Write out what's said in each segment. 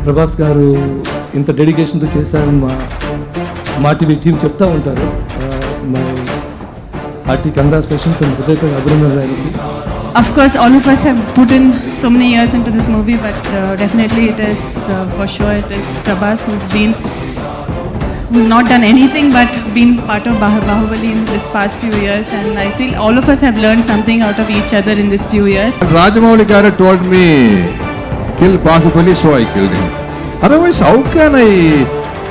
ప్రభాస్ గారు ఇంత డెడికేషన్తో చేశారని మా టీవీ టీం చెప్తా ఉంటారు. మై హార్టీ కంగ్రాచులేషన్స్ అండ్ హృదయపూర్వక అభినందనలు ఆయనకి. Of course, all of us have put in so many years into this movie, but definitely it is, for sure, it is Prabhas who's not done anything but been part of Bahubali in this past few years, and I feel all of us have learned something out of each other in this few years. Rajamouli garu told me, kill Bahubali, so I killed him. Otherwise, how can I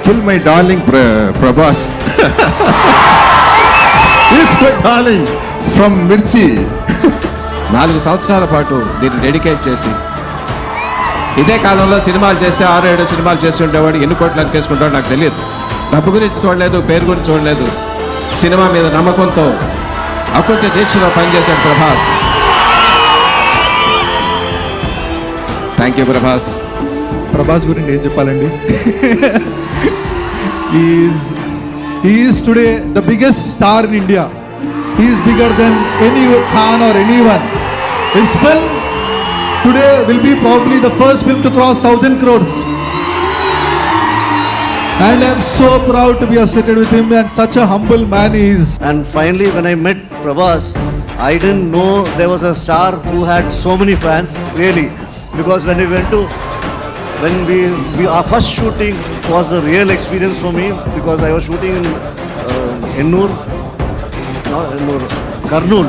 kill my darling Prabhas? He's my darling from Mirchi. 4 సంవత్సరాల పాటు దీన్ని dedicate చేసి ఇదే కాలంలో సినిమాలు చేస్తే 6-7 సినిమాలు చేసి ఉండేవాడు. ఎన్ని కోట్లు అనికేసుకుంటాడో నాకు తెలియదు. డబ్బు గురించి చూడలేదు, పేరు గురించి చూడలేదు. సినిమా మీద నమ్మకంతో అకుంఠ దీక్షలో పనిచేశాడు ప్రభాస్. Thank you Prabhas. ప్రభాస్ గురించి ఏం చెప్పాలండి? he is today the biggest star in India. He is bigger than any Khan or anyone. His film today will be probably the first film to cross 1,000 crores. And I am so proud to be associated with him, and such a humble man he is. And finally, when I met Prabhas, I didn't know there was a star who had so many fans, really. Because when our first shooting was a real experience for me, because I was shooting in Karnool,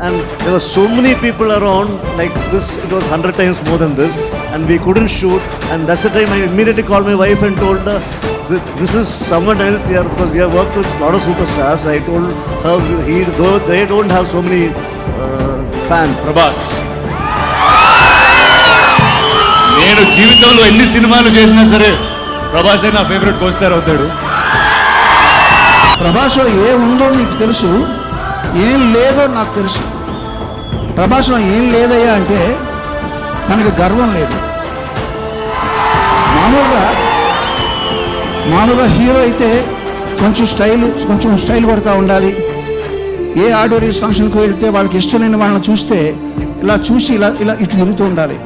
and there were so many people around like this. It was 100 times more than this, and we couldn't shoot. And that's the time I immediately called my wife and told her, this is someone else here, because we have worked with a lot of superstars. I told her, though they don't have so many fans. Prabhas, నేను జీవితంలో ఎన్ని సినిమాలు చేసినా సరే ప్రభాసే నా favourite co-star అవుతాడు. ప్రభాస్లో ఏముందో నీకు తెలుసు, ఏం లేదో నాకు తెలుసు. ప్రభాస్లో ఏం లేదయ్యా అంటే తనకు గర్వం లేదు. మామూలుగా హీరో అయితే కొంచెం స్టైల్ కొడతా ఉండాలి. ఏ ఆడిటోరియస్ ఫంక్షన్కి వెళ్తే వాళ్ళకి ఇష్టమైన వాళ్ళని చూస్తే ఇలా చూసి ఇలా ఇటు తిరుగుతూ ఉండాలి.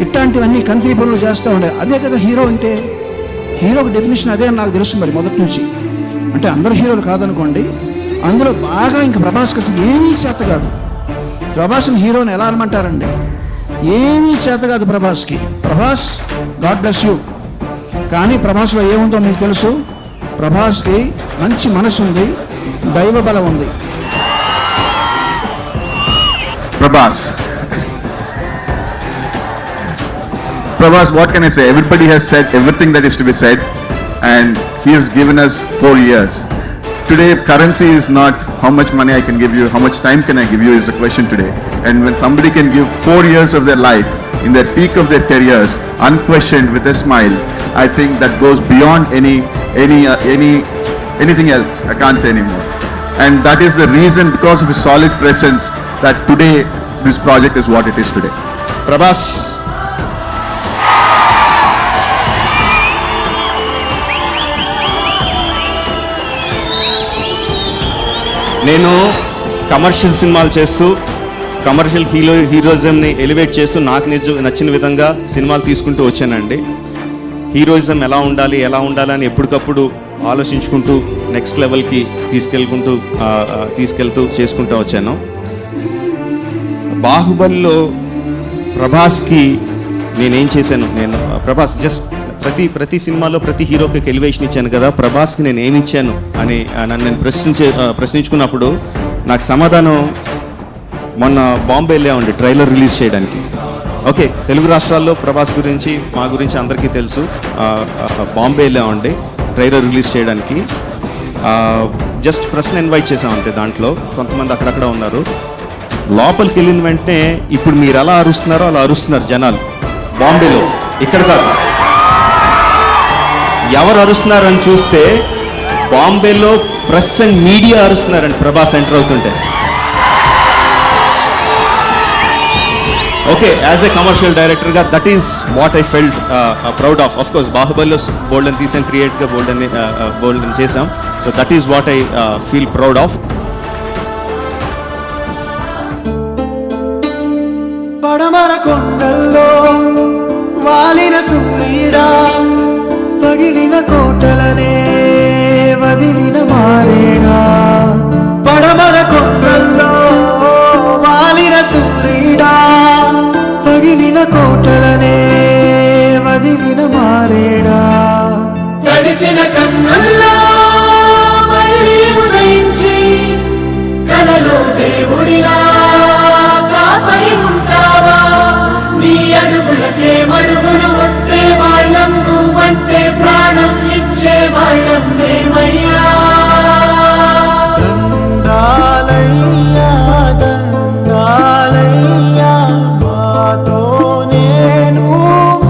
ఇట్లాంటివన్నీ కంత్రి పనులు చేస్తూ ఉండాలి. అదే కదా హీరో అంటే. హీరోకి డెఫినేషన్ అదే అని నాకు తెలుసు మరి మొదటి నుంచి. అంటే అందరూ హీరోలు కాదనుకోండి, అందులో బాగా ఇంకా ప్రభాస్కి అసలు ఏమీ చేత కాదు. ప్రభాస్ని హీరోని ఎలా అనమంటారండి? ఏమీ చేత కాదు ప్రభాస్కి. Prabhas, God bless you. కానీ ప్రభాస్లో ఏముందో మీకు తెలుసు. ప్రభాస్కి మంచి మనసు ఉంది, దైవ బలం ఉంది. Prabhas, what can I say? Everybody has said everything that is to be said, and he has given us 4 years. Today, currency is not how much money I can give you, how much time can I give you is the question today. And when somebody can give 4 years of their life, in their peak of their careers, unquestioned with a smile, I think that goes beyond anything else. I can't say anymore. And that is the reason, because of his solid presence, that today this project is what it is today. Prabhas, నేను commercial సినిమాలు చేస్తూ commercial హీరోయిజంని elevate చేస్తూ నాకు నచ్చిన విధంగా సినిమాలు తీసుకుంటూ వచ్చానండి. హీరోయిజం ఎలా ఉండాలి అని ఎప్పటికప్పుడు ఆలోచించుకుంటూ నెక్స్ట్ లెవెల్కి తీసుకెళ్తూ చేసుకుంటూ వచ్చాను. బాహుబలిలో ప్రభాస్కి నేనేం చేశాను? ప్రభాస్ జస్ట్ ప్రతి సినిమాలో ప్రతి హీరోకి ఎలివేషన్ ఇచ్చాను కదా, ప్రభాస్కి నేను ఏమి ఇచ్చాను అని నన్ను నేను ప్రశ్నించుకున్నప్పుడు నాకు సమాధానం మొన్న బాంబే వెళ్ళామండి ట్రైలర్ రిలీజ్ చేయడానికి. ఓకే, తెలుగు రాష్ట్రాల్లో ప్రభాస్ గురించి మా గురించి అందరికీ తెలుసు. బాంబే వెళ్ళామండి ట్రైలర్ రిలీజ్ చేయడానికి. జస్ట్ ప్రెస్ని ఇన్వైట్ చేసాం అంతే. దాంట్లో కొంతమంది అక్కడక్కడ ఉన్నారు. లోపలికి వెళ్ళిన వెంటనే ఇప్పుడు మీరు ఎలా అరుస్తున్నారో అలా అరుస్తున్నారు జనాలు బాంబేలో. ఇక్కడ కాదు, ఎవరు అరుస్తున్నారని చూస్తే బాంబేలో ప్రెస్ అండ్ మీడియా అరుస్తున్నారండి ప్రభాస్ ఎంటర్ అవుతుంటే. ఓకే, యాజ్ ఎ కమర్షియల్ డైరెక్టర్గా that is what I felt proud of. Of course బాహుబలిలో బోల్డ్ అని తీసాం, క్రియేట్గా బోల్డ్ అని చేసాం. So that is what I feel proud of. పడమర కొండల్లో వాలిన సూర్యుడా పగిలిన కోటలనే వదిలిన మారేడా పడమర కొండల్లో వాలిన సూర్యుడా పగిలిన కోటలనే వదిలిన మారేడా తడిసిన కన్నుల్లో మళ్ళీ ఉదయించి కలలో దేవుడిలా కాపై ఉంటావా నీ అడుగులకే మడుగులు వస్తే వాళ్ళం నువ్వంటే ప్రాణం ఇచ్చే వాళ్ళం మేమయ్యా దండాలయ్యా దండాలయ్యా మాతో నేను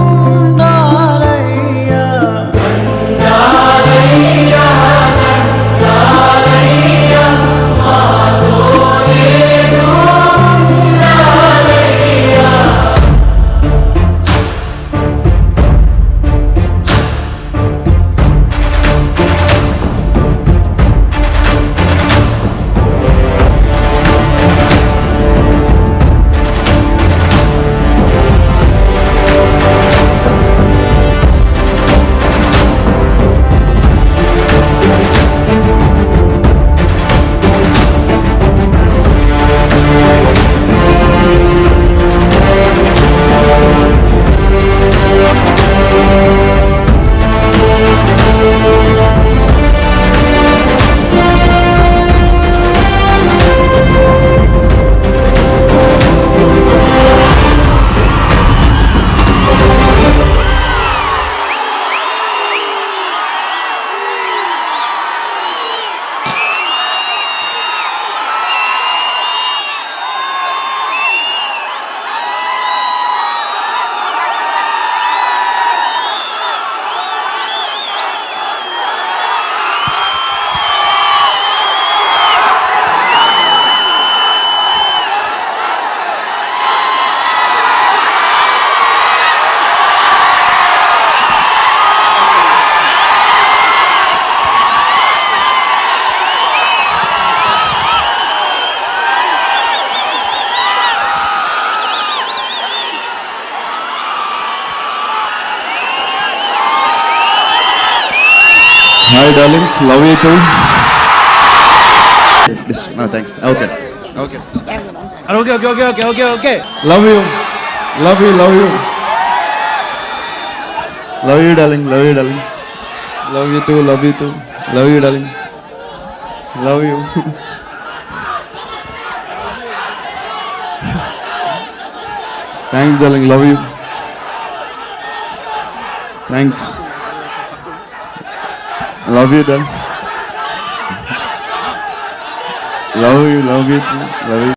ఉండాలయ్యా దండాలయ్యా దండాలయ్యా మాతో నేను ఉండాలయ్యా Hi, darlings. Love you too. No, thanks. Okay. Okay. Okay. Love you. Love you. Love you. Love you, darling. Love you, darling. Love you too. Love you too. Love you, darling. Love you. Thanks, darling. Love you. Thanks. Love you, darling. Love you too. Love you.